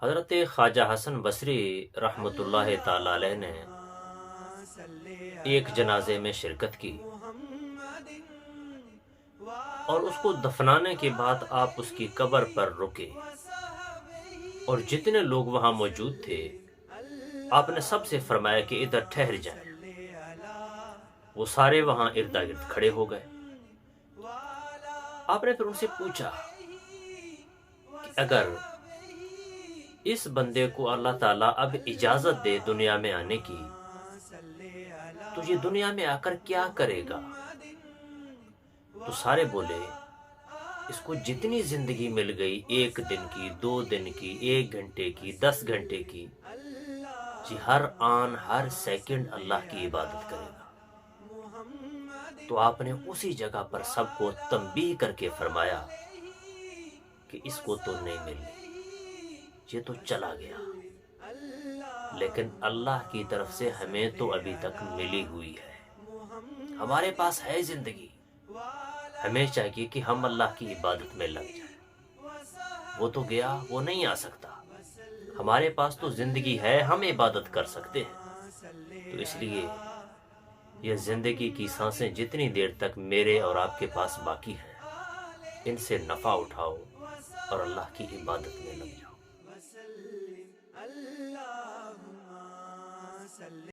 حضرت خواجہ حسن بصری رحمۃ اللہ تعالی علیہ نے ایک جنازے میں شرکت کی اور اس کو دفنانے کے بعد آپ اس کی قبر پر رکے اور جتنے لوگ وہاں موجود تھے آپ نے سب سے فرمایا کہ ادھر ٹھہر جائیں۔ وہ سارے وہاں ارد گرد کھڑے ہو گئے۔ آپ نے پھر ان سے پوچھا کہ اگر اس بندے کو اللہ تعالیٰ اب اجازت دے دنیا میں آنے کی تو یہ دنیا میں آ کر کیا کرے گا؟ تو سارے بولے اس کو جتنی زندگی مل گئی، 1 دن کی، 2 دن کی، 1 گھنٹے کی، 10 گھنٹے کی، جی ہر آن ہر سیکنڈ اللہ کی عبادت کرے گا۔ تو آپ نے اسی جگہ پر سب کو تنبیہ کر کے فرمایا کہ اس کو تو نہیں ملی، یہ تو چلا گیا، لیکن اللہ کی طرف سے ہمیں تو ابھی تک ملی ہوئی ہے، ہمارے پاس ہے زندگی۔ ہمیں چاہیے کہ ہم اللہ کی عبادت میں لگ جائیں۔ وہ تو گیا، وہ نہیں آ سکتا، ہمارے پاس تو زندگی ہے، ہم عبادت کر سکتے ہیں۔ تو اس لیے یہ زندگی کی سانسیں جتنی دیر تک میرے اور آپ کے پاس باقی ہیں، ان سے نفع اٹھاؤ اور اللہ کی عبادت میں لگ جاؤ۔